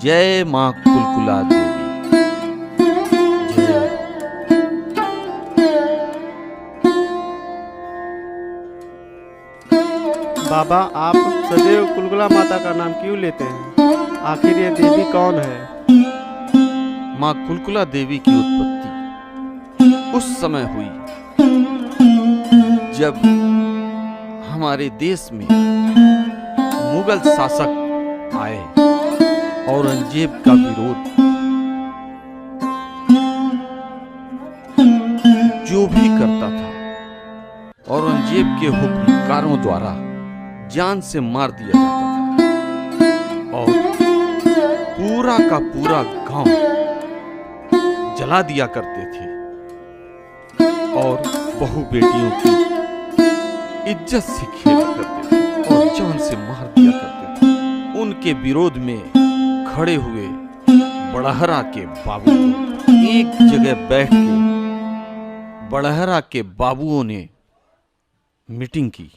जय माँ कुलकुला देवी। जय। बाबा, आप सदैव कुलकुला माता का नाम क्यों लेते हैं? आखिर ये देवी कौन है? माँ कुलकुला देवी की उत्पत्ति उस समय हुई जब हमारे देश में मुगल शासक आए। औरंगजेब का विरोध जो भी करता था औरंगजेब के हुक्मकारों द्वारा जान से मार दिया जाता था और पूरा का पूरा गांव जला दिया करते थे और बहू बेटियों की इज्जत से खेला करते थे और जान से मार दिया करते थे। उनके विरोध में खड़े हुए बड़हरा के बाबू एक जगह बैठ के बड़हरा के बाबुओं ने मीटिंग की।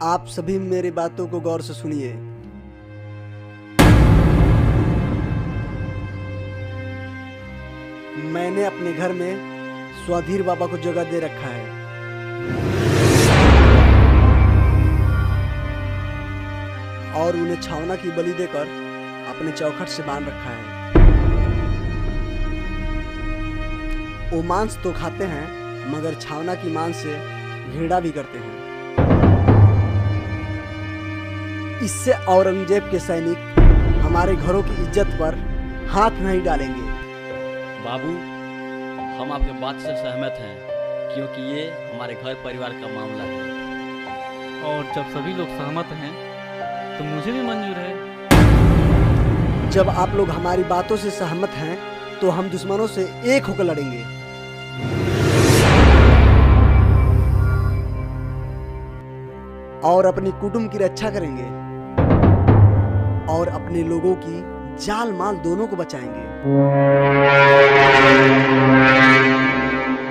आप सभी मेरी बातों को गौर से सुनिए। मैंने अपने घर में स्वाधीर बाबा को जगह दे रखा है और उन्हें छावना की बलि देकर अपने चौखट से बांध रखा है। वो मांस तो खाते हैं मगर छावना की मांस से घृणा भी करते हैं। इससे औरंगजेब के सैनिक हमारे घरों की इज्जत पर हाथ नहीं डालेंगे। बाबू, हम आपके बात से सहमत हैं क्योंकि ये हमारे घर परिवार का मामला है। और जब सभी लोग सहमत हैं तो मुझे भी मंजूर है। जब आप लोग हमारी बातों से सहमत हैं तो हम दुश्मनों से एक होकर लड़ेंगे। और अपनी कुटुंब की रक्षा करेंगे और अपने लोगों की जान माल दोनों को बचाएंगे।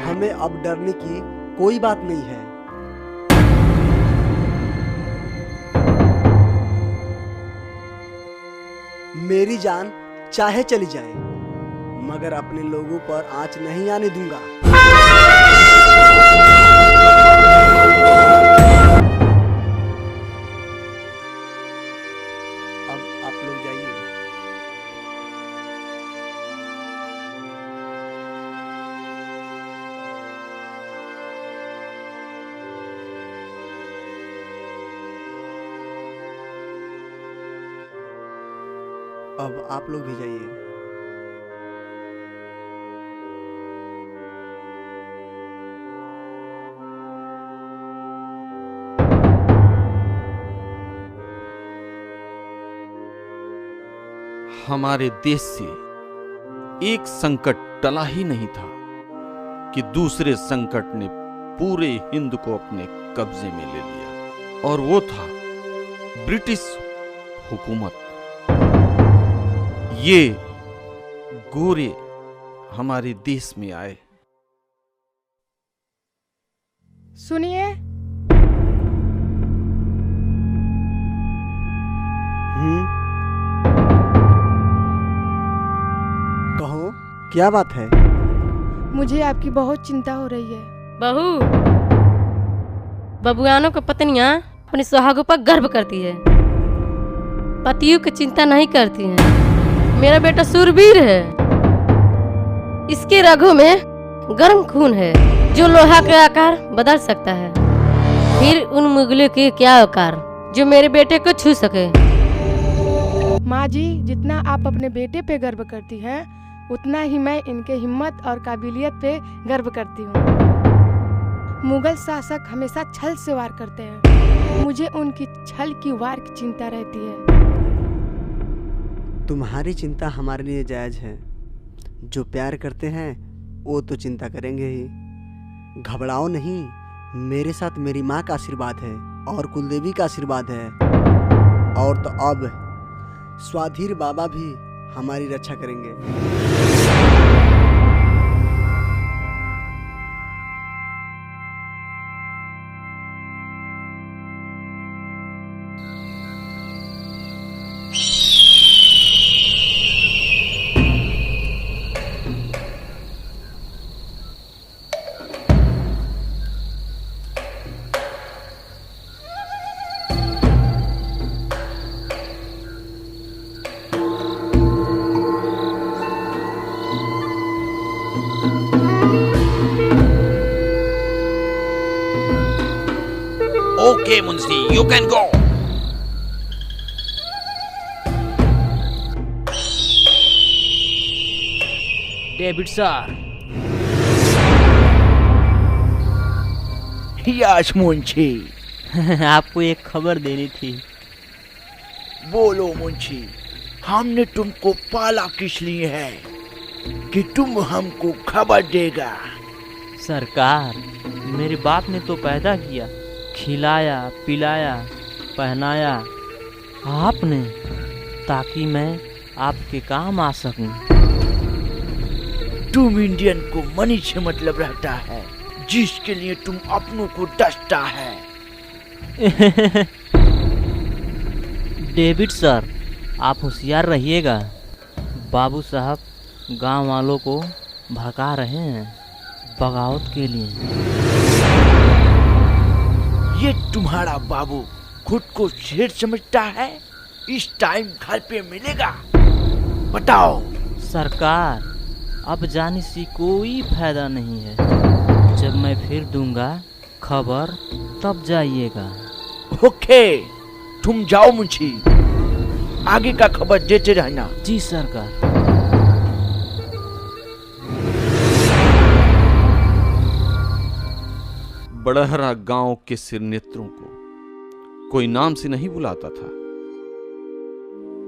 हमें अब डरने की कोई बात नहीं है। मेरी जान चाहे चली जाए मगर अपने लोगों पर आंच नहीं आने दूंगा। अब आप लोग जाइए। अब आप लोग भी जाइए। हमारे देश से एक संकट टला ही नहीं था कि दूसरे संकट ने पूरे हिंद को अपने कब्जे में ले लिया, और वो था ब्रिटिश हुकूमत। ये गोरे हमारे देश में आए। सुनिए, कहो, क्या बात है? मुझे आपकी बहुत चिंता हो रही है। बहू, बबुआनों की पत्नियां अपने सुहागों पर गर्व करती है, पतियों की चिंता नहीं करती हैं। मेरा बेटा सूरवीर है, इसके रगों में गर्म खून है जो लोहा का आकार बदल सकता है। फिर उन मुगलों के क्या औकार जो मेरे बेटे को छू सके। माँ जी, जितना आप अपने बेटे पे गर्व करती हैं, उतना ही मैं इनके हिम्मत और काबिलियत पे गर्व करती हूँ। मुगल शासक हमेशा छल से वार करते हैं, मुझे उनकी छल की वार की चिंता रहती है। तुम्हारी चिंता हमारे लिए जायज है। जो प्यार करते हैं वो तो चिंता करेंगे ही। घबराओ नहीं, मेरे साथ मेरी माँ का आशीर्वाद है और कुलदेवी का आशीर्वाद है, और तो अब स्वाधीर बाबा भी हमारी रक्षा करेंगे। Okay, Munshi, you can go. David sir, yes Munshi. आपको एक खबर देनी थी। बोलो मुंशी, हमने तुमको पाला किस लिए है कि तुम हमको खबर देगा? सरकार, मेरे बाप ने तो पैदा किया, खिलाया, पिलाया, पहनाया आपने, ताकि मैं आपके काम आ सकूं। तुम इंडियन को मनी से मतलब रहता है, जिसके लिए तुम अपनों को डसता है। डेविड सर, आप होशियार रहिएगा। बाबू साहब गांव वालों को भड़का रहे हैं बगावत के लिए। ये तुम्हारा बाबू खुद को शेर समझता है, इस टाइम घर पे मिलेगा? बताओ। सरकार, अब जाने से कोई फायदा नहीं है। जब मैं फिर दूंगा खबर, तब जाइएगा। ओके, तुम जाओ मुंशी, आगे का खबर देते रहना। जी सरकार। बड़हरा गांव के सिर नेत्रों को कोई नाम से नहीं बुलाता था,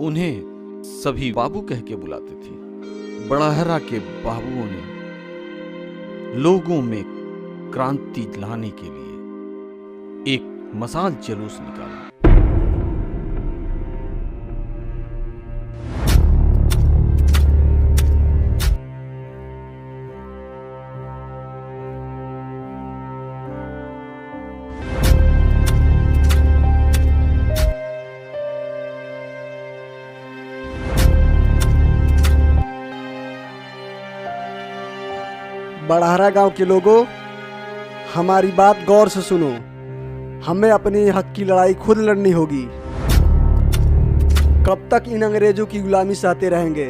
उन्हें सभी बाबू कह के बुलाते थे। बड़हरा के बाबुओं ने लोगों में क्रांति लाने के लिए एक मसाल जुलूस निकाला। बड़हरा गांव के लोगों, हमारी बात गौर से सुनो। हमें अपने हक की लड़ाई खुद लड़नी होगी। कब तक इन अंग्रेजों की गुलामी सहते रहेंगे?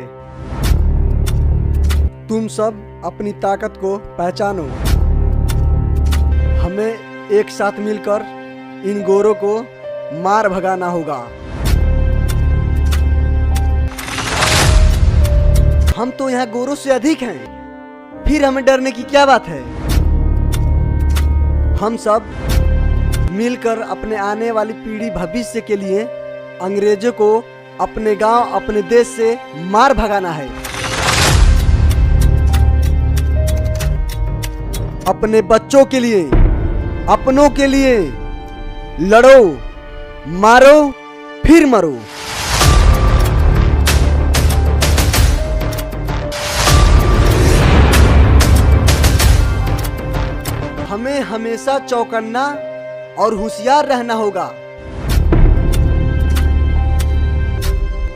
तुम सब अपनी ताकत को पहचानो। हमें एक साथ मिलकर इन गोरों को मार भगाना होगा। हम तो यहाँ गोरों से अधिक हैं, फिर हमें डरने की क्या बात है? हम सब मिलकर अपने आने वाली पीढ़ी भविष्य के लिए अंग्रेजों को अपने गांव अपने देश से मार भगाना है। अपने बच्चों के लिए, अपनों के लिए लड़ो, मारो, फिर मरो। हमें हमेशा चौकन्ना और होशियार रहना होगा।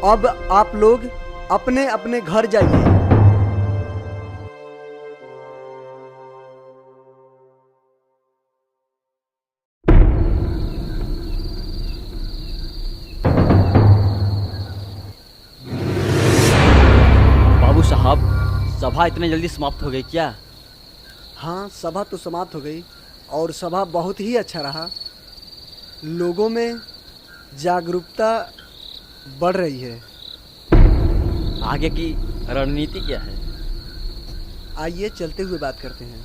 अब आप लोग अपने अपने घर जाइए। बाबू साहब, सभा इतने जल्दी समाप्त हो गई क्या? हाँ, सभा तो समाप्त हो गई और सभा बहुत ही अच्छा रहा। लोगों में जागरूकता बढ़ रही है। आगे की रणनीति क्या है? आइए चलते हुए बात करते हैं।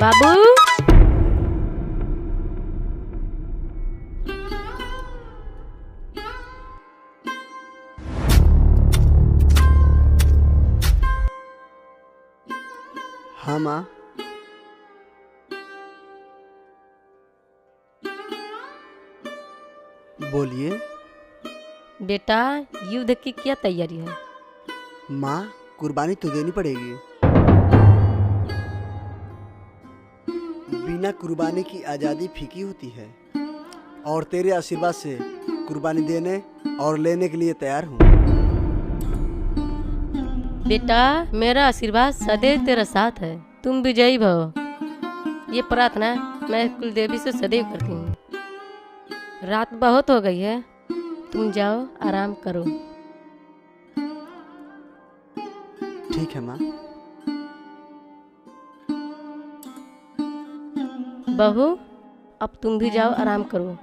बाबू, हाँ माँ। बोलिए। बेटा, युद्ध की क्या तैयारी है? माँ, कुर्बानी तो देनी पड़ेगी। बिना कुर्बानी की आज़ादी फीकी होती है और तेरे आशीर्वाद से कुर्बानी देने और लेने के लिए तैयार हूँ। बेटा, मेरा आशीर्वाद सदैव तेरा साथ है। तुम विजयी भव। ये प्रार्थना मैं कुलदेवी से सदैव करती हूँ। रात बहुत हो गई है, तुम जाओ आराम करो। ठीक है माँ। बहू, अब तुम भी जाओ आराम करो।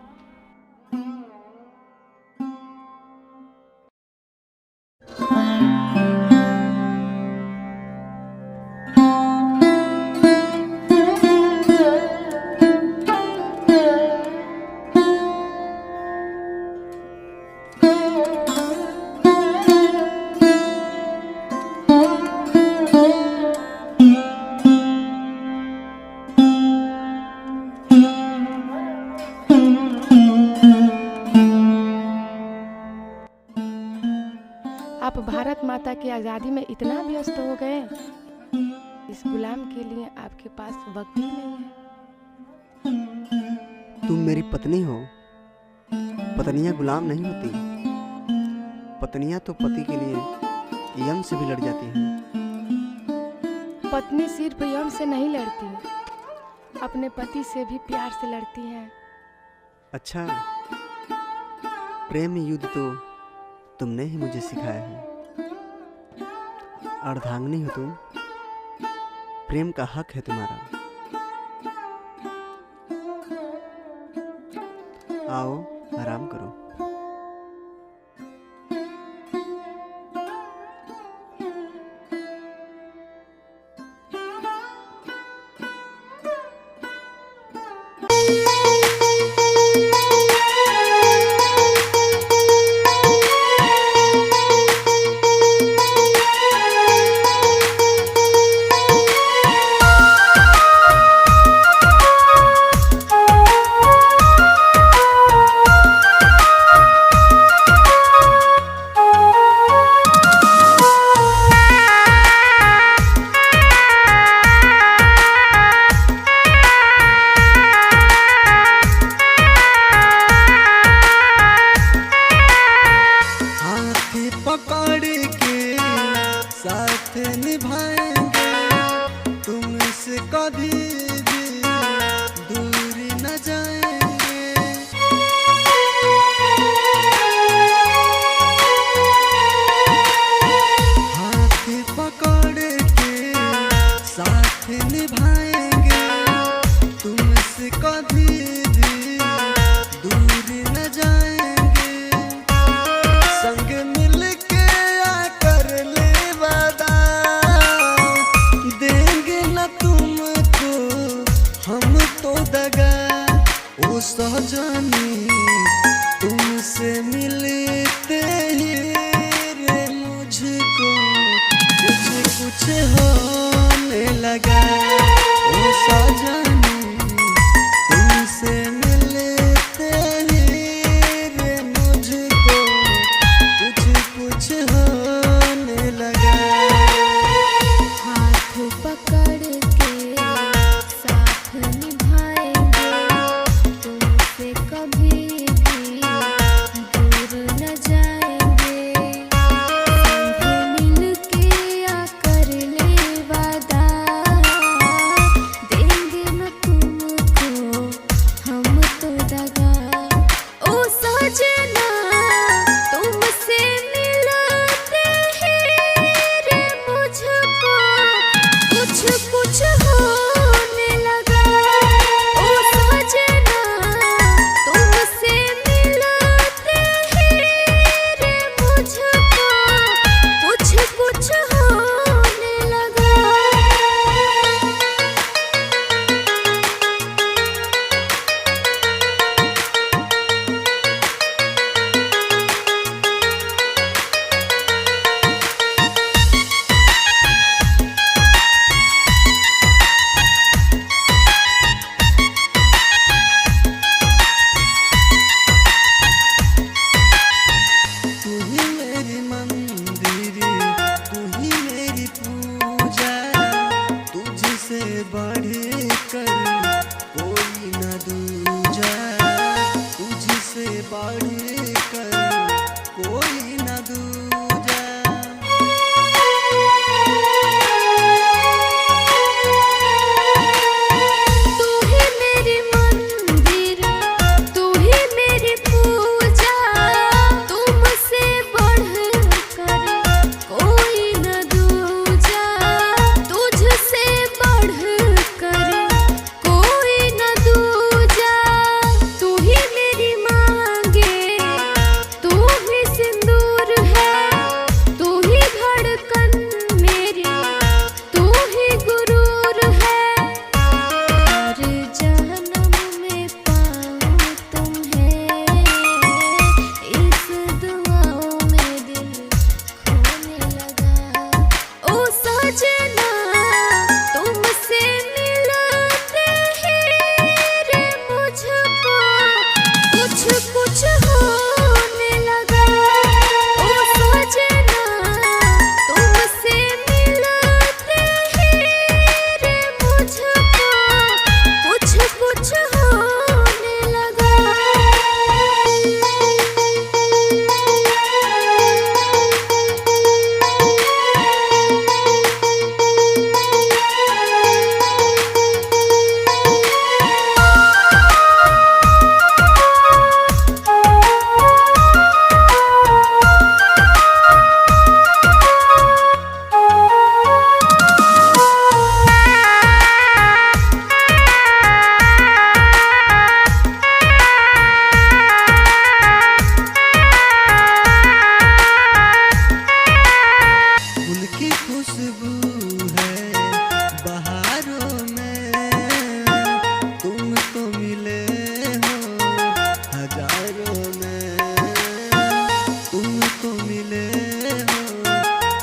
आप भारत माता की आज़ादी में इतना व्यस्त हो गए, इस गुलाम के लिए आपके पास वक्त ही नहीं है। तुम मेरी पत्नी हो। पत्नियां गुलाम नहीं होती। पत्नियां तो पति के लिए यम से भी लड़ जाती हैं। पत्नी सिर्फ यम से नहीं लड़ती, अपने पति से भी प्यार से लड़ती हैं। अच्छा, प्रेम युद्ध तो तुमने ही मुझे सिखाया है। अर्धांगिनी हो तुम। प्रेम का हक है तुम्हारा। आओ आराम करो। बढ़ कर कोई न दूजा। तू ही मेरी मंदिर, तू ही मेरी पूजा, तुमसे बढ़ कर कोई न दूजा, तुझसे बढ़ कर कोई न दूजा। तू ही मेरी मांगे, तू ही सिंदूर है, तू ही धड़कन मेरी, तू ही गुरूर है। हर जन्म में पाऊं तुम्हें, इस दुआओं में दिल खोने लगा। ओ सजना तुमसे मिलते ही रे मुझको कुछ कुछ होने लगा। ओ सजना तुमसे मिलते ही रे मुझको कुछ कुछ होने लगा। उनकी खुशबू है बहारों में, तुम तो मिले हो हजारों में, तुम तो मिले हो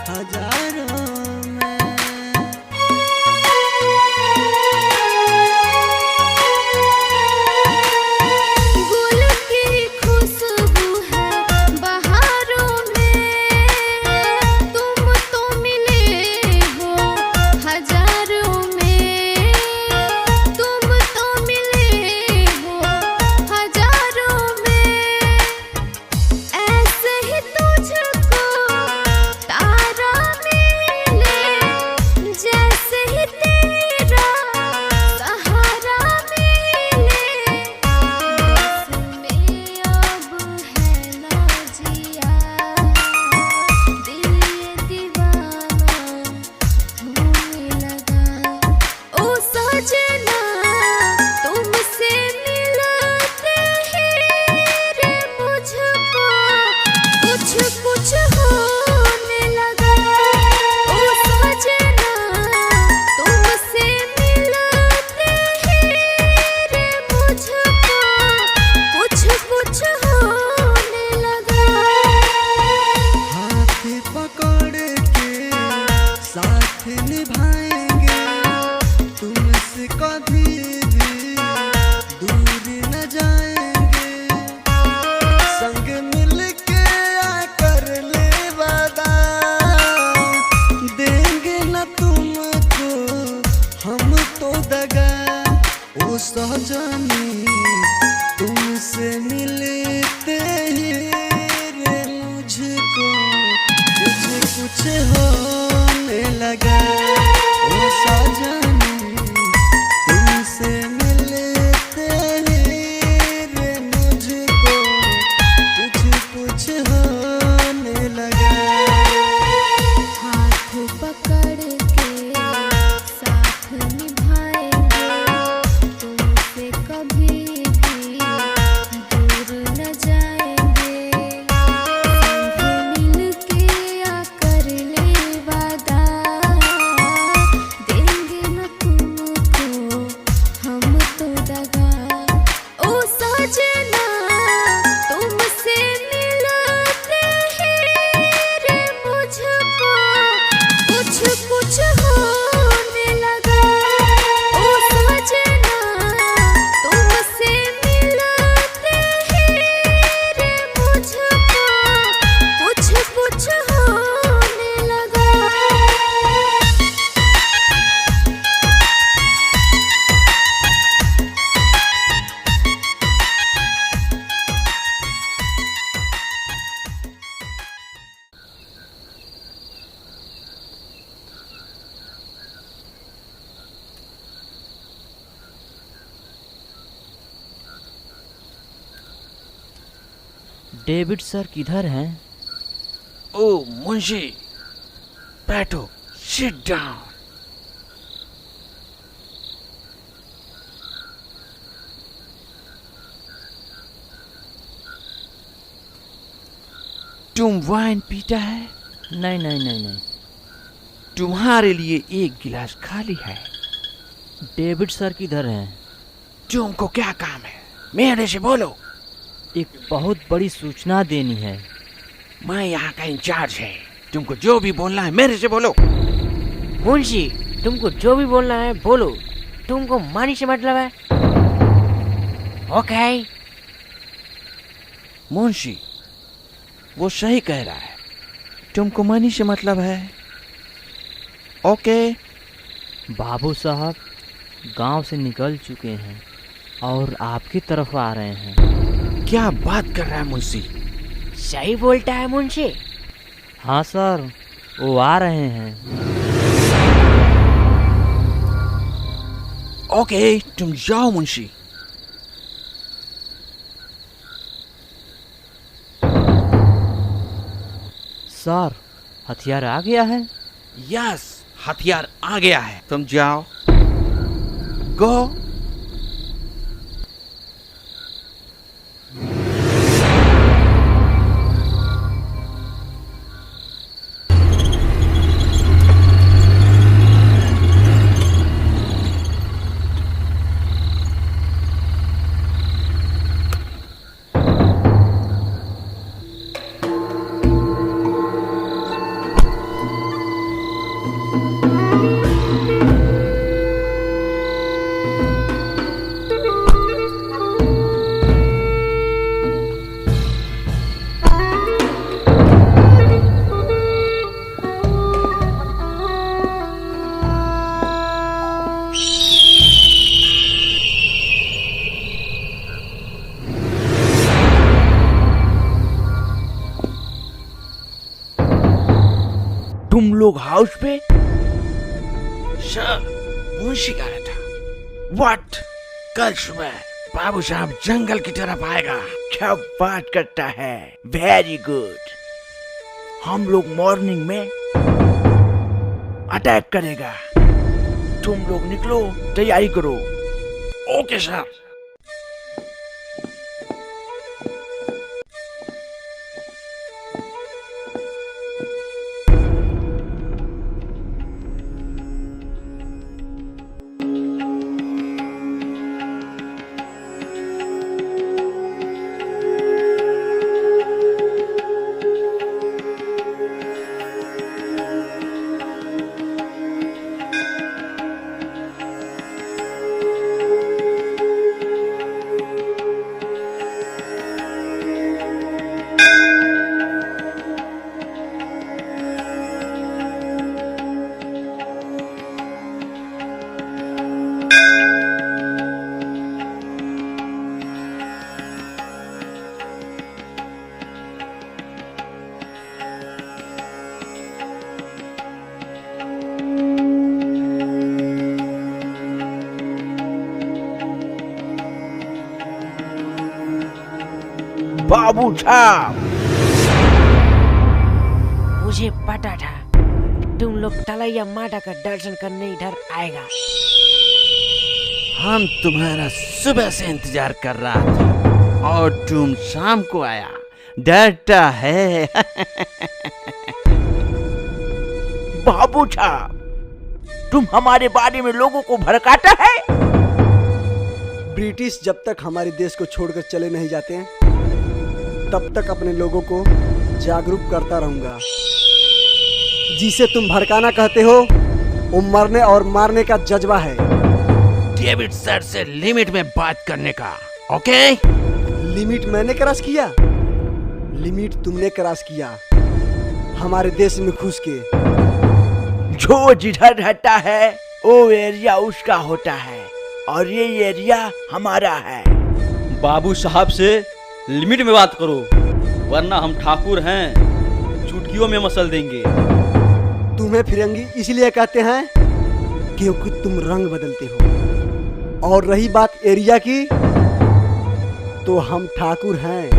हजारों में। गुल की खुशबू है बहारों में, तुम तो मिले हो हजारों में, तुम तो मिले हो हजारों में। ऐसे ही तुझको तारा मिले, जैसे ही तेरा सहारा मिले। बस में अब है ना जिया, दिल ये दीवाना होने लगा। ओ सजना तुमसे मिलते ही रे मुझको कुछ कुछ होने लगा। ओ सजना तुमसे मिलते ही रे मुझको कुछ कुछ होने लगा। हाथ पकड़ के साथ निभाएंगे, तुमसे कभी भी दूर न जाएंगे। संग मिल के आकर ले वादा, देंगे न तुमको हम तो दगा। ओ सजनी तुमसे मिलते ही रे मुझको कुछ कुछ होने लगा। ओ सजनी तुमसे मिलते ही रे मुझको कुछ कुछ होने लगा। हाथ पकड़ के साथ निभाएंगे, तुमसे कभी भी दूर न जाएंगे। संग मिल के आकर ले वादा, देंगे न डेविड सर किधर हैं? ओ मुंशी, बैठो, सिट डाउन। तुम वाइन पीता है? नहीं नहीं नहीं नहीं। तुम्हारे लिए एक गिलास खाली है। डेविड सर किधर हैं? तुमको क्या काम है? मेरे से बोलो। एक बहुत बड़ी सूचना देनी है। मैं यहाँ का इंचार्ज है, तुमको जो भी बोलना है मेरे से बोलो। मुंशी, तुमको जो भी बोलना है बोलो। तुमको मानी से मतलब है? ओके। मुंशी, वो सही कह रहा है, तुमको मनी से मतलब है। ओके। बाबू साहब गांव से निकल चुके हैं और आपकी तरफ आ रहे हैं। क्या बात कर रहा है मुंशी? सही बोलता है मुंशी। हाँ सर, वो आ रहे हैं। ओके, तुम जाओ मुंशी। सर, हथियार आ गया है। यस, हथियार आ गया है, तुम जाओ। गो। तुम लोग हाउस पे? सर, मुंशी आया था। व्हाट? कल सुबह बाबू साहब जंगल की तरफ आएगा। क्या बात करता है, वेरी गुड। हम लोग मॉर्निंग में अटैक करेगा। तुम लोग निकलो, तैयारी करो। Okay sir. बाबू साहब, मुझे पता था तुम लोग तलैया माता का दर्शन करने इधर आएगा। हम तुम्हारा सुबह से इंतजार कर रहा था और तुम शाम को आया। डरता है। बाबू साहब, तुम हमारे बारे में लोगों को भड़काता है। ब्रिटिश जब तक हमारे देश को छोड़कर चले नहीं जाते हैं, तब तक अपने लोगों को जागरूक करता रहूंगा। जिसे तुम भड़काना कहते हो, वो मरने और मारने का जज्बा है। डेविड सर से लिमिट में बात करने का, ओके? लिमिट मैंने क्रॉस किया? लिमिट तुमने क्रॉस किया हमारे देश में घुस के। जो जिधर रहता है वो एरिया उसका होता है और ये एरिया हमारा है। बाबू साहब से लिमिट में बात करो, वरना हम ठाकुर हैं, चुटकियों में मसल देंगे। तुम्हें फिरंगी इसलिए कहते हैं क्योंकि तुम रंग बदलते हो। और रही बात एरिया की, तो हम ठाकुर हैं,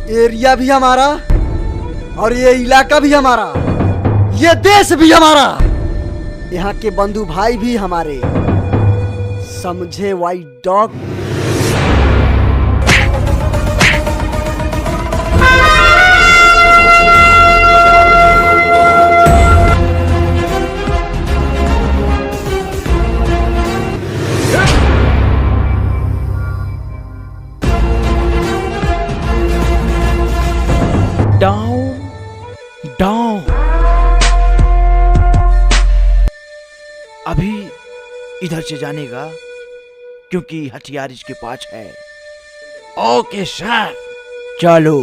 एरिया भी हमारा और ये इलाका भी हमारा, ये देश भी हमारा, यहाँ के बंधु भाई भी हमारे, समझे वाइट डॉग। Down down. अभी इधर से जाने का, क्योंकि हथियार इसके पास है। ओके सर, चलो।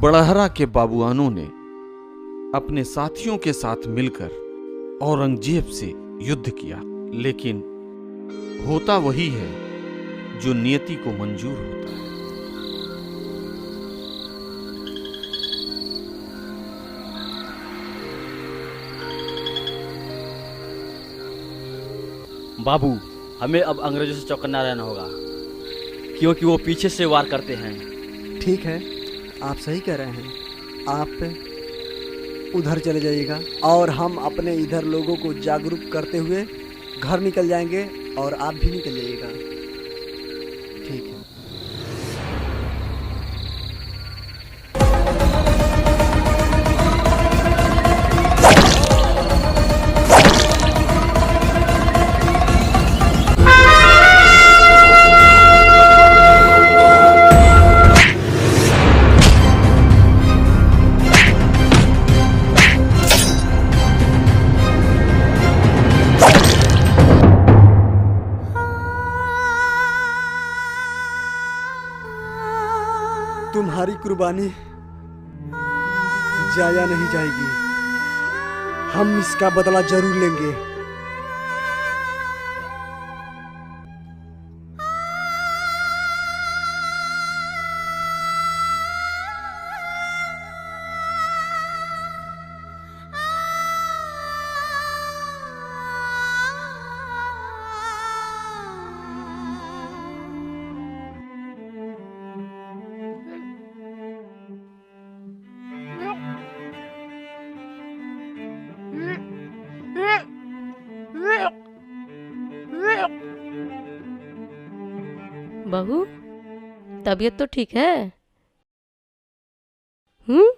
बड़हरा के बाबुआनों ने अपने साथियों के साथ मिलकर औरंगजेब से युद्ध किया, लेकिन होता वही है जो नियति को मंजूर होता है। बाबू, हमें अब अंग्रेजों से चौकन्ना रहना होगा, क्योंकि वो पीछे से वार करते हैं। ठीक है, आप सही कह रहे हैं। आप उधर चले जाइएगा और हम अपने इधर लोगों को जागरूक करते हुए घर निकल जाएंगे और आप भी निकल जाइएगा। ठीक है। तुम्हारी कुर्बानी जाया नहीं जाएगी, हम इसका बदला जरूर लेंगे। बहू, तबीयत तो ठीक है? हम्म?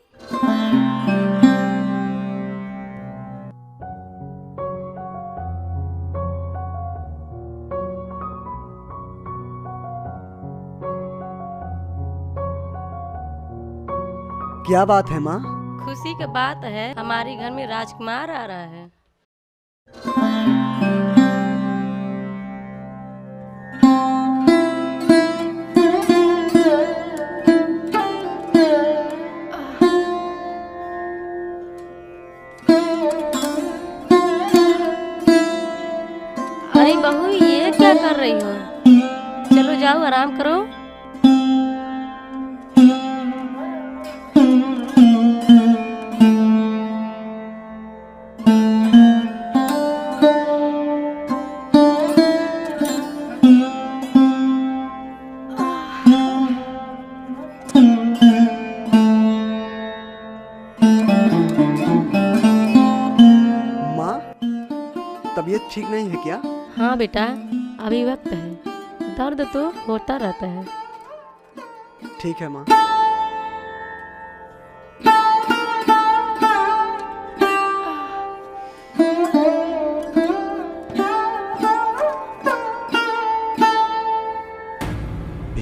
क्या बात है माँ? खुशी की बात है, हमारे घर में राजकुमार आ रहा है। अरे बहू, ये क्या कर रही हो? चलो जाओ, आराम करो। माँ, तबीयत ठीक नहीं है क्या? हाँ बेटा, अभी वक्त है, दर्द तो होता रहता है। ठीक है माँ।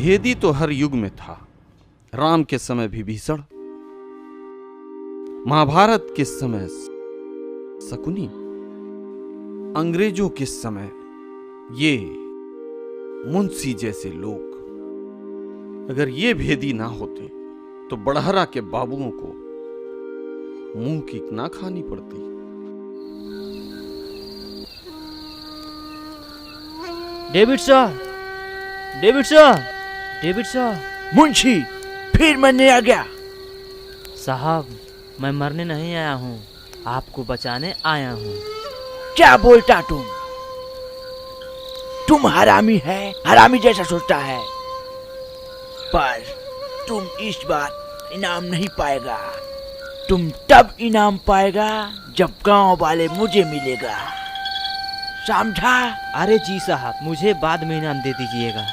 भेदी तो हर युग में था। राम के समय विभीषण, महाभारत के समय शकुनी, अंग्रेजों के समय ये मुंशी जैसे लोग। अगर ये भेदी ना होते तो बड़हरा के बाबुओं को मुंह की ना खानी पड़ती। David sir, David sir, David sir. Munshi, फिर मरने आ गया? साहब, मैं मरने नहीं आया हूँ, आपको बचाने आया हूँ। क्या बोलता तुम? तुम हरामी है, हरामी जैसा सोचता है, पर तुम इस बार इनाम नहीं पाएगा। तुम तब इनाम पाएगा जब गांव वाले मुझे मिलेगा, समझा? अरे जी साहब, मुझे बाद में इनाम दे दीजिएगा।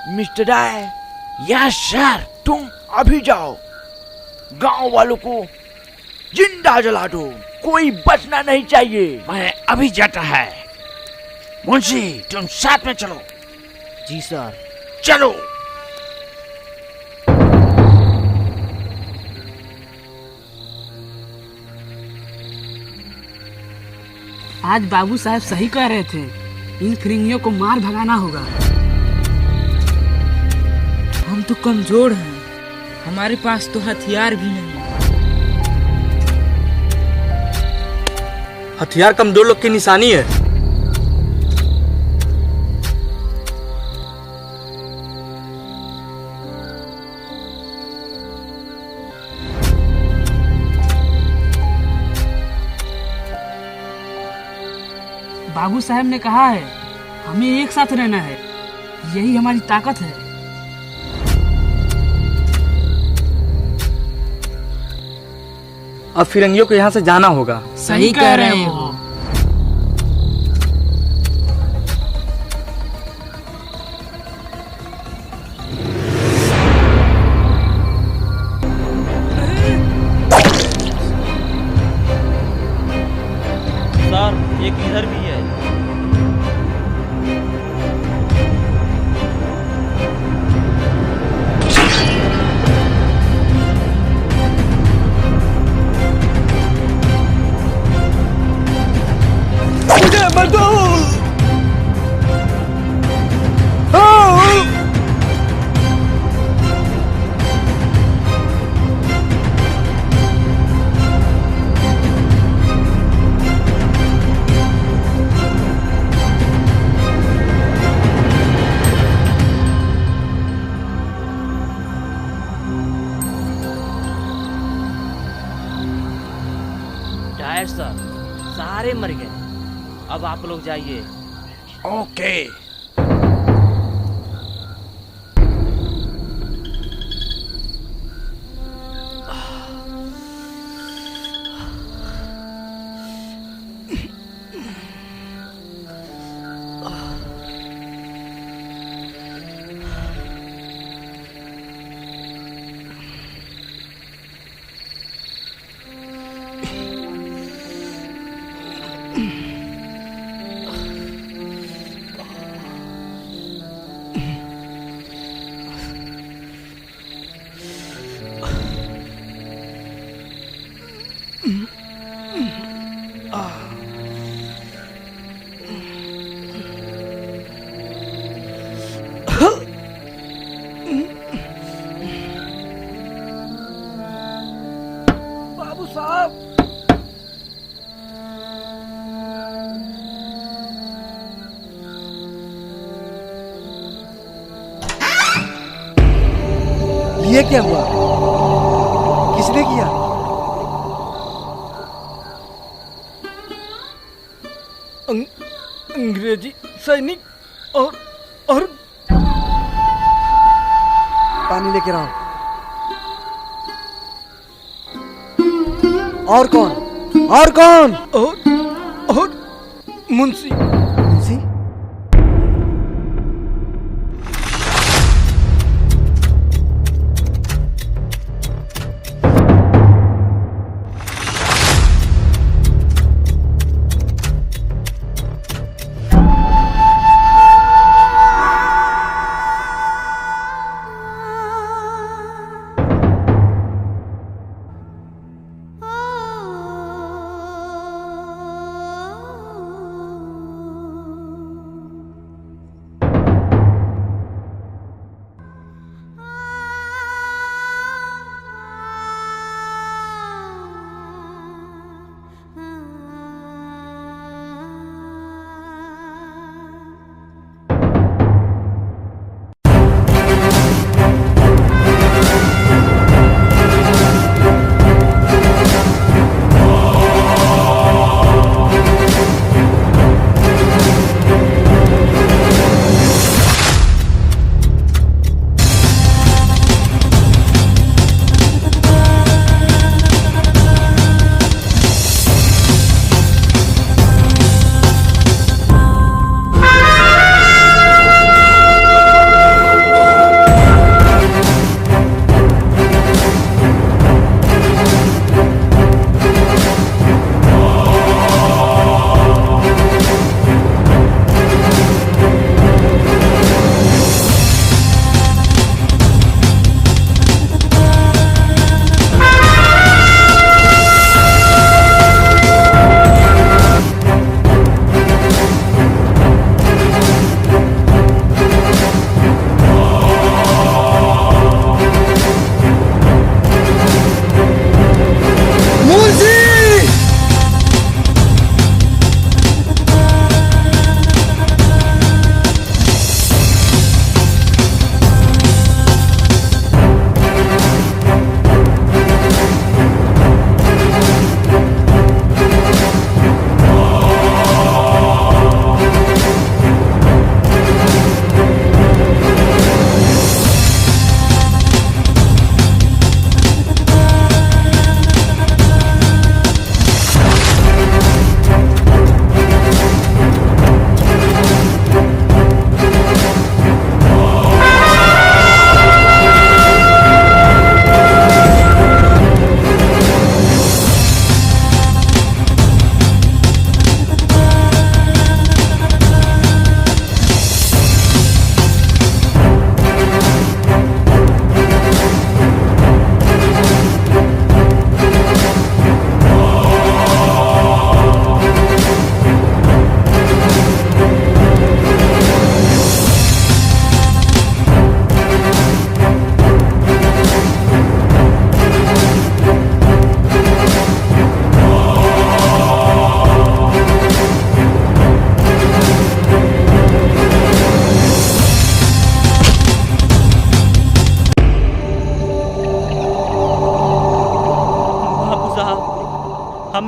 मिस्टर राय। Yes sir. तुम अभी जाओ, गांव वालों को जिंदा जला दो, कोई बचना नहीं चाहिए। मैं अभी जाता है। मुंशी, तुम साथ में चलो। जी सर। चलो। आज बाबू साहब सही कह रहे थे, इन फिरंगियों को मार भगाना होगा। हम तो कमजोर हैं, हमारे पास तो हथियार भी नहीं। हथियार कमजोर लोग की निशानी है। बाबू साहब ने कहा है हमें एक साथ रहना है, यही हमारी ताकत है। अब फिरंगियों को यहाँ से जाना होगा। सही कह रहे हो। सर, एक इधर भी है। डायर सर, सारे मर गए। अब आप लोग जाइए। ओके। बाबू साहब, ये क्या हुआ? किसने किया? अंग्रेजी सैनिक और पानी लेकर आओ। और कौन? और कौन? और मुंशी। मुंशी?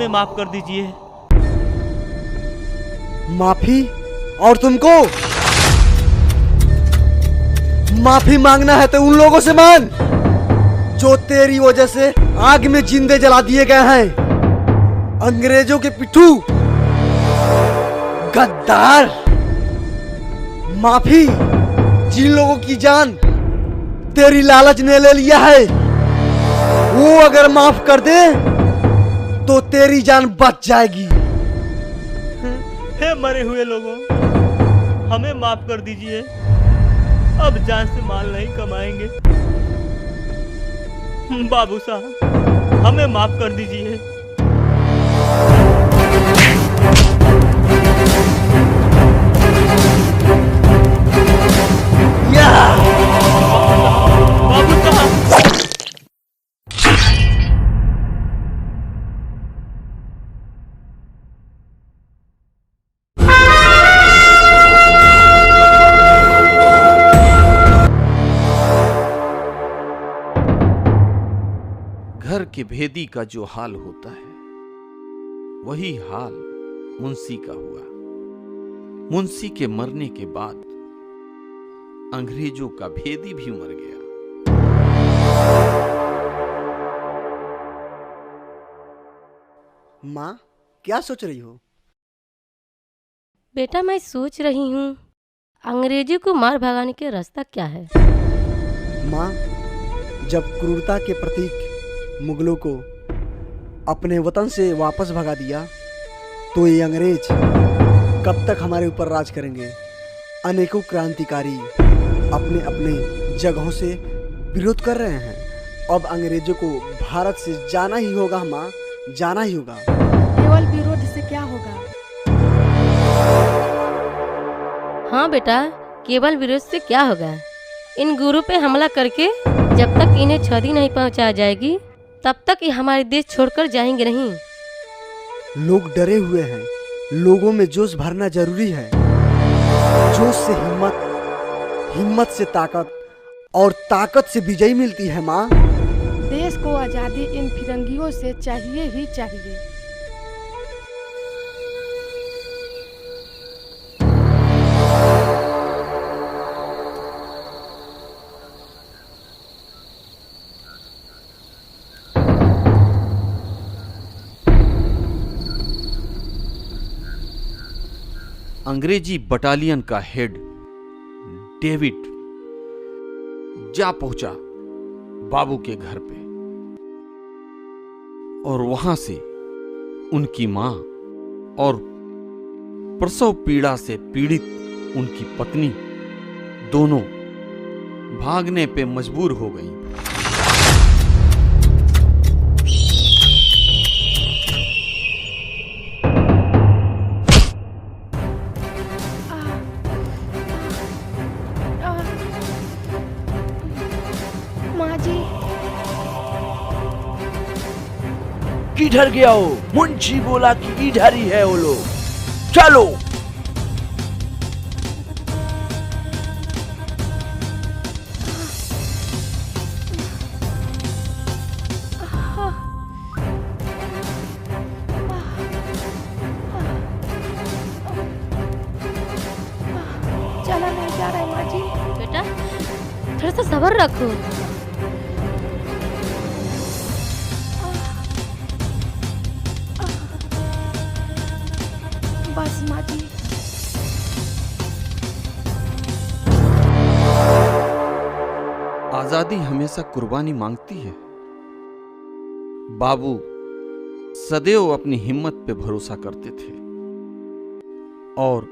हमें माफ कर दीजिए। माफी? और तुमको माफी मांगना है तो उन लोगों से मांग जो तेरी वजह से आग में जिंदे जला दिए गए हैं। अंग्रेजों के पिट्ठू, गद्दार। माफी जिन लोगों की जान तेरी लालच ने ले लिया है, वो अगर माफ कर दे तो तेरी जान बच जाएगी। हे मरे हुए लोगों, हमें माफ कर दीजिए। अब जान से माल नहीं कमाएंगे। बाबू साहब, हमें माफ कर दीजिए। बाबू साहब, घर के भेदी का जो हाल होता है वही हाल मुंशी का हुआ। मुंशी के मरने के बाद अंग्रेजों का भेदी भी मर गया। माँ, क्या सोच रही हो? बेटा, मैं सोच रही हूँ अंग्रेजों को मार भगाने का रास्ता क्या है। माँ, जब क्रूरता के प्रतीक मुगलों को अपने वतन से वापस भगा दिया तो ये अंग्रेज कब तक हमारे ऊपर राज करेंगे। अनेकों क्रांतिकारी अपने अपने जगहों से विरोध कर रहे हैं। अब अंग्रेजों को भारत से जाना ही होगा माँ, जाना ही होगा। केवल विरोध से क्या होगा? हाँ बेटा, केवल विरोध से क्या होगा। इन गुरु पे हमला करके जब तक इन्हें क्षति नहीं पहुंचाई जाएगी तब तक ये हमारे देश छोड़कर जाएंगे नहीं। लोग डरे हुए हैं, लोगों में जोश भरना जरूरी है। जोश से हिम्मत, हिम्मत से ताकत और ताकत से विजय मिलती है माँ। देश को आजादी इन फिरंगियों से चाहिए ही चाहिए। अंग्रेजी बटालियन का हेड डेविड जा पहुंचा बाबू के घर पे और वहां से उनकी मां और प्रसव पीड़ा से पीड़ित उनकी पत्नी दोनों भागने पे मजबूर हो गईं। किधर गया हो? मुंशी बोला कि इधर ही है वो लोग। चलो। चला नहीं जा रहा है माँ जी। बेटा, थोड़ा सा सब्र रखो। बस माँ जी। आजादी हमेशा कुर्बानी मांगती है। बाबू सदैव अपनी हिम्मत पे भरोसा करते थे और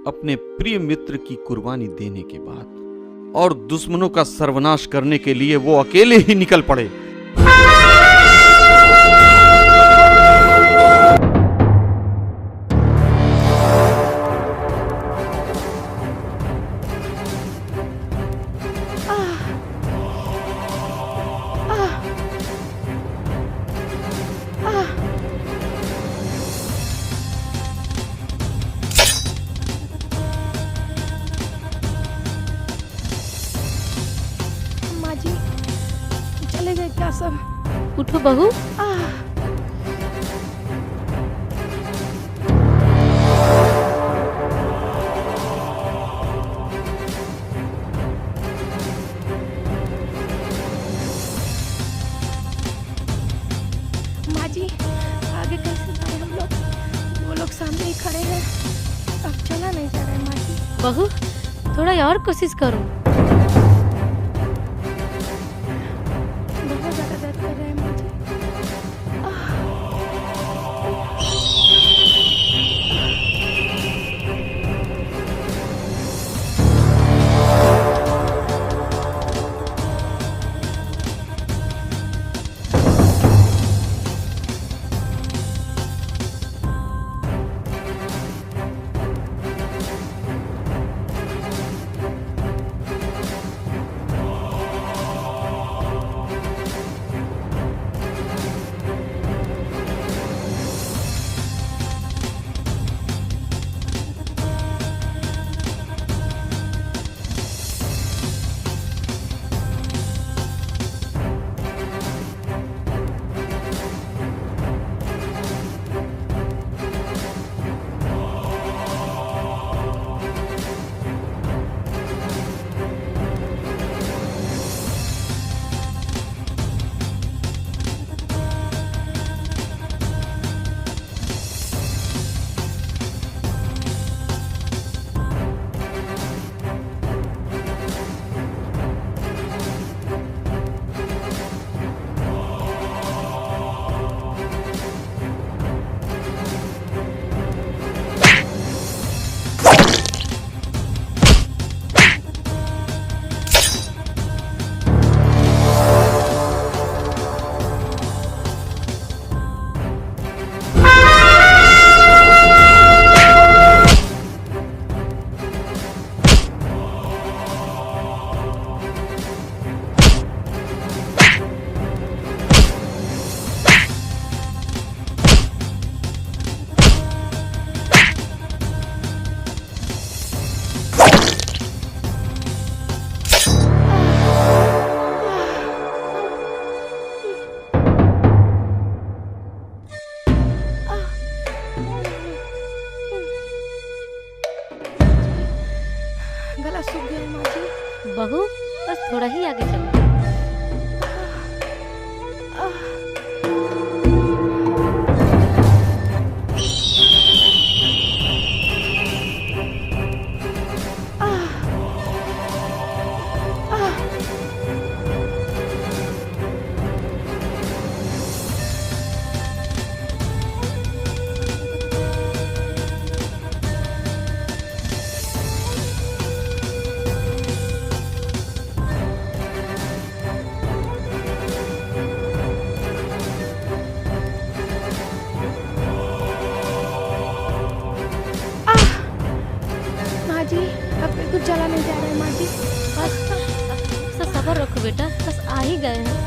अपने प्रिय मित्र की कुर्बानी देने के बाद और दुश्मनों का सर्वनाश करने के लिए वो अकेले ही निकल पड़े। चले गए क्या सब? उठो बहू। बहू थोड़ा और कोशिश करो। बहुत ज़्यादा दर्द कर रहा है मुझे। गला सूख गया है माँ जी। बहू बस थोड़ा ही आगे चलो। कुछ चला नहीं जा रहा है माँ जी। बस सब्र रखो बेटा, बस आ ही गए हैं।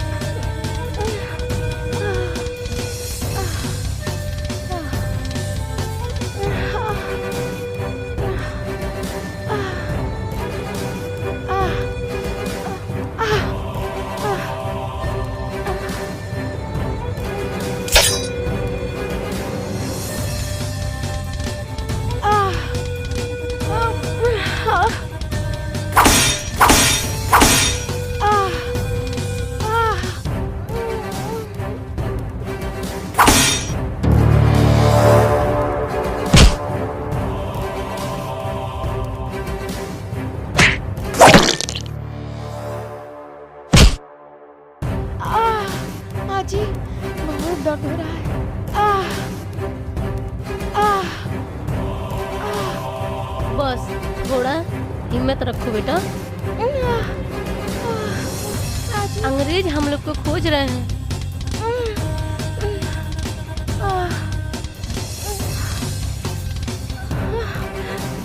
जी बहुत दर्द हो रहा है। बस थोड़ा हिम्मत रखो बेटा। अंग्रेज हम लोग को खोज रहे हैं।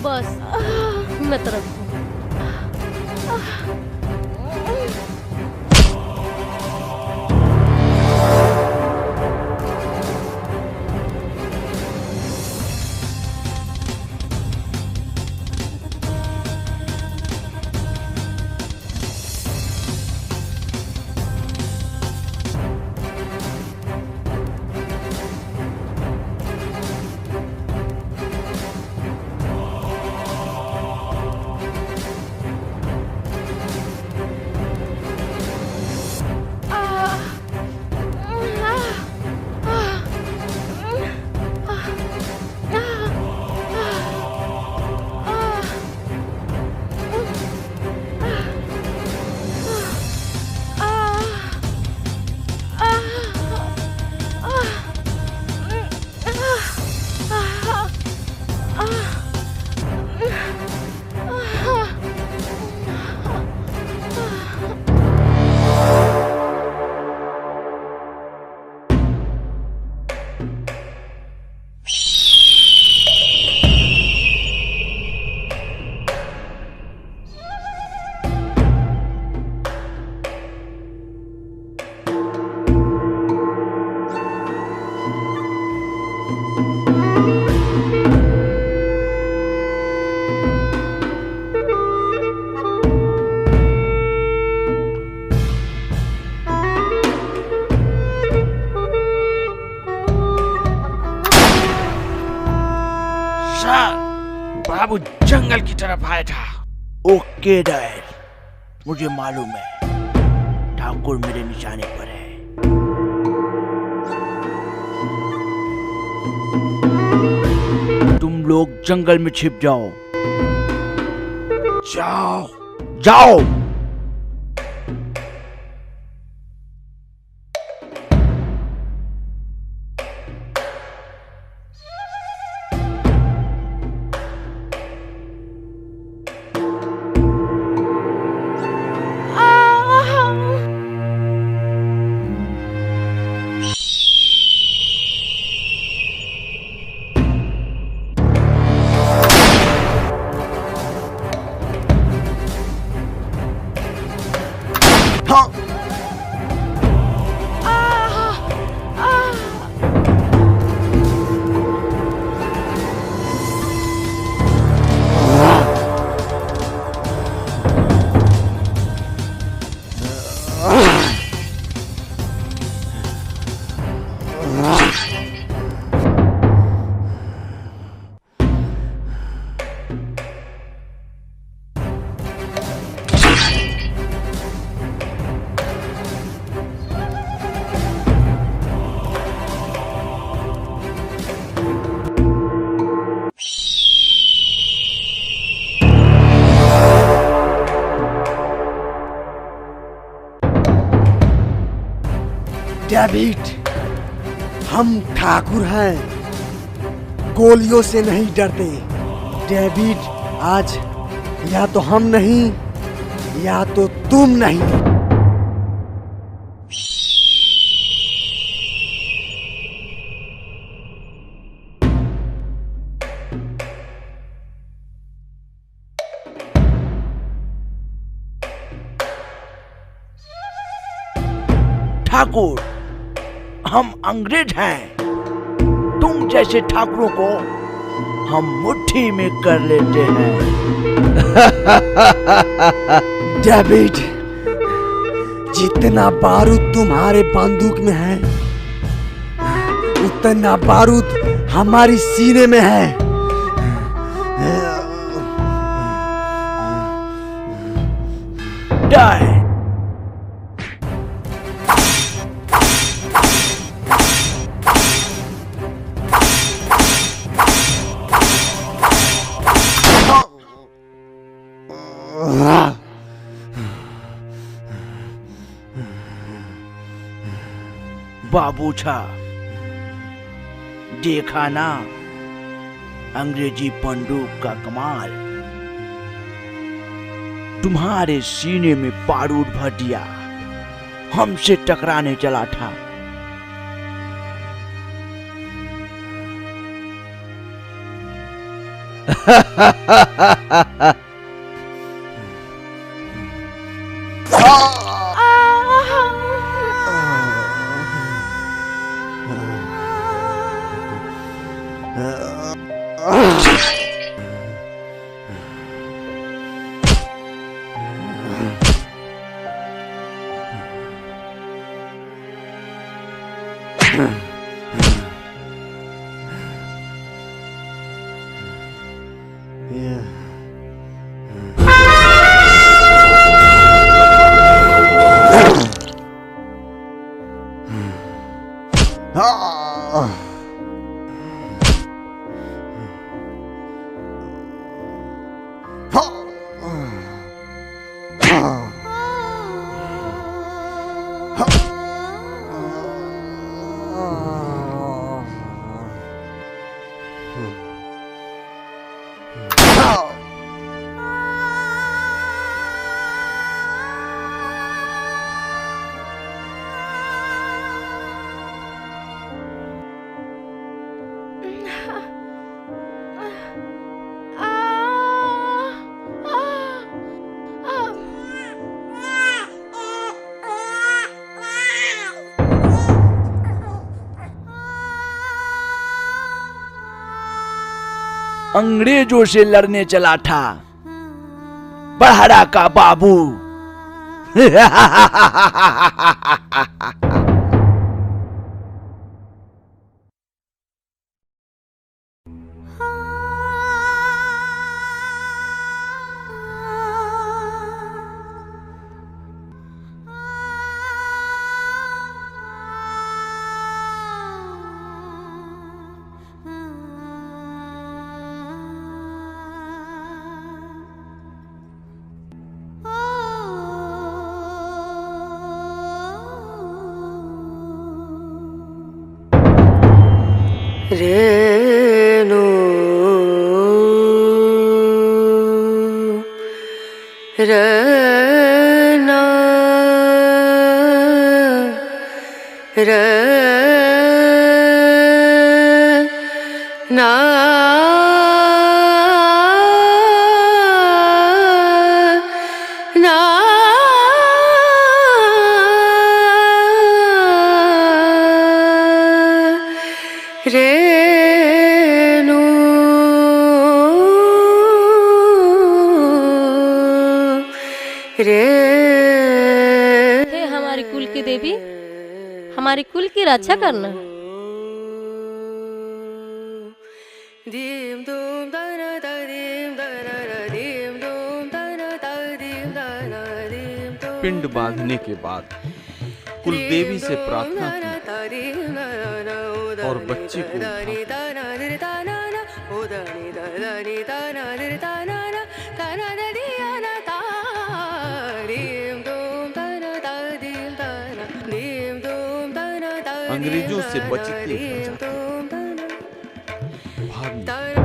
बस हिम्मत रखो। जंगल की तरफ आया था। ओके डैड, मुझे मालूम है ठाकुर मेरे निशाने पर है। तुम लोग जंगल में छिप जाओ। जाओ जाओ। डेविड, हम ठाकुर हैं, गोलियों से नहीं डरते। डेविड, आज या तो हम नहीं या तो तुम नहीं। ठाकुर, हम अंग्रेज हैं। तुम जैसे ठाकुरों को हम मुट्ठी में कर लेते हैं। डेविड, जितना बारूद तुम्हारे बंदूक में है उतना बारूद हमारी सीने में है। डाई। बाबूछा, देखा ना अंग्रेजी बंदूक का कमाल। तुम्हारे सीने में बारूद भर दिया, हमसे टकराने चला था। अंग्रेजों से लड़ने चला था बड़हरा का बाबू। रेणु रना रना ना रेणु रे हे हमारी कुल की देवी, हमारी कुल की रक्षा करना। दीम दूम दना दीम दना दीम दूम दना दीम दना दीम दूम पिंड बांधने के बाद कुलदेवी से प्रार्थना की और बच्चे को अंग्रेजों से बचते बचाते भाग निकले।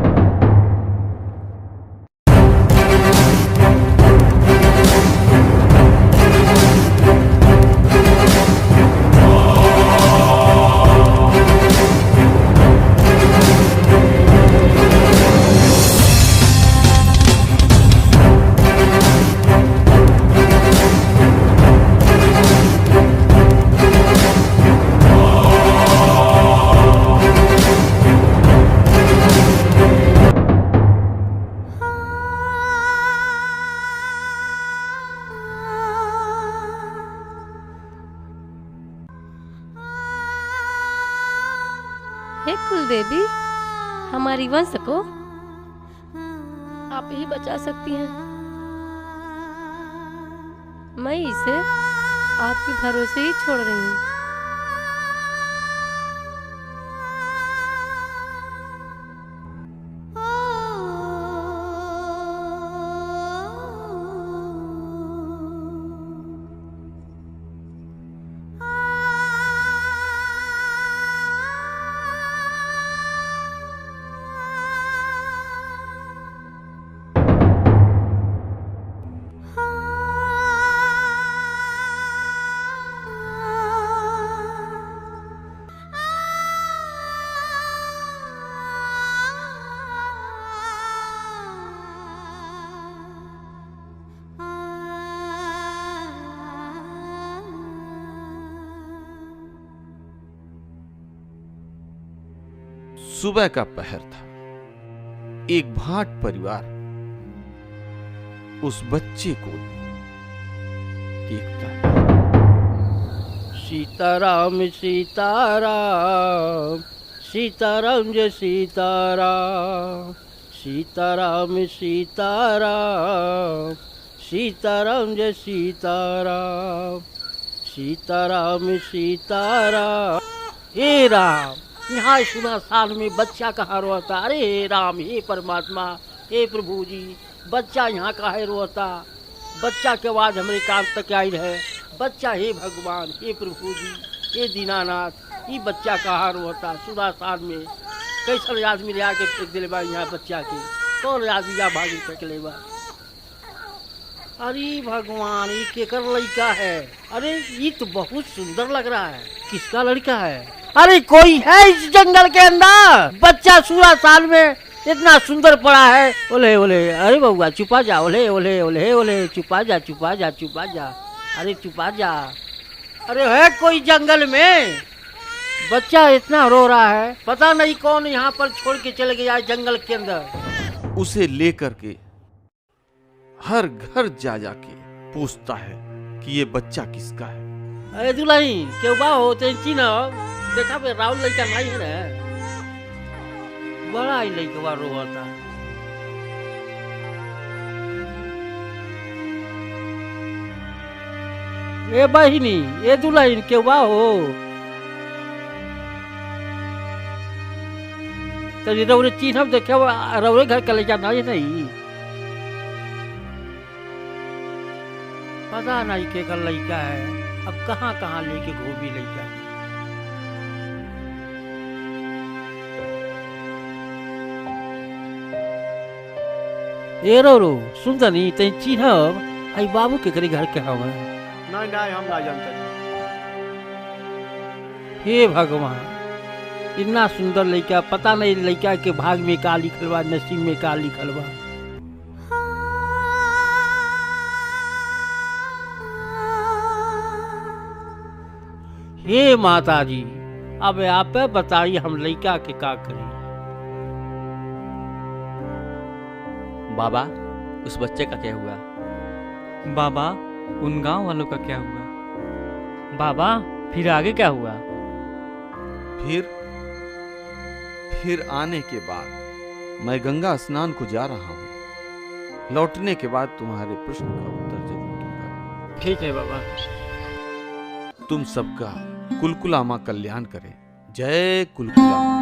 हे कुलदेवी, हमारी वंश को आप ही बचा सकती हैं। मैं इसे आपके भरोसे ही छोड़ रही हूँ। सुबह का पहर था। एक भाट परिवार उस बच्चे को देखता है। सीताराम सीताराम सीताराम जय सीताराम सीताराम सीताराम सीताराम जय सीताराम सीताराम सीताराम। हे राम, यहाँ सुना साल में बच्चा कहाँ रोता? अरे हे राम, हे परमात्मा, हे प्रभु जी, बच्चा यहाँ काहे रोता? बच्चा के आवाज हमारे कान तक आई है। बच्चा, हे भगवान, हे प्रभु जी, हे दीनानाथ, ये बच्चा कहाँ रोता? सुना साल में कैसा आदमी ले आके फेंक दिले बा यहाँ बच्चा के, तो आदमी या भागी फेंक ले बा। अरे भगवान, ये केकर लड़का है? अरे ये तो बहुत सुंदर लग रहा है। किसका लड़का है? अरे कोई है इस जंगल के अंदर? बच्चा 16 साल में इतना सुंदर पड़ा है। ओले ओले, अरे बउआ चुपा जा, ओले ओले ओले ओले, चुपा जा चुपा जा चुपा जा, अरे चुपा जा। अरे है कोई जंगल में? बच्चा इतना रो रहा है, पता नहीं कौन यहाँ पर छोड़ के चले गया जंगल के अंदर। उसे लेकर के हर घर जा जाके पूछता है कि ये बच्चा किसका है। अरे दुल्हन क्यों बा हो तेंची ना देखा बे राहुल लड़का नहीं है ना, बड़ा ही लड़का रोता। ए बहिनी, ए दुल्हन क्यों बा हो? तरी रौरे चिन्ह देखे रौरे घर का लड़का नहीं नहीं, पता नहीं के का लड़का है। अब कहाँ कहाँ लेके घूमी लड़का। ए रो सुंदरी ते चिन्हब आई बाबू के करे घर के हवे। नहीं नहीं हम ना जानते। हे भगवान, इतना सुंदर लड़का, पता नहीं लड़का के भाग में का लिखल बा, नसीब में का लिखल बा। हे माता जी, अब आप बताइए हम लड़का के का करें। बाबा, उस बच्चे का क्या हुआ? बाबा, उन गांव वालों का क्या हुआ? बाबा, फिर आगे क्या हुआ? फिर आने के बाद मैं गंगा स्नान को जा रहा हूँ। लौटने के बाद तुम्हारे प्रश्न का उत्तर जरूर दूंगा। ठीक है बाबा। तुम सबका कुलकुला माँ कल्याण करे। जय कुलकुला माँ।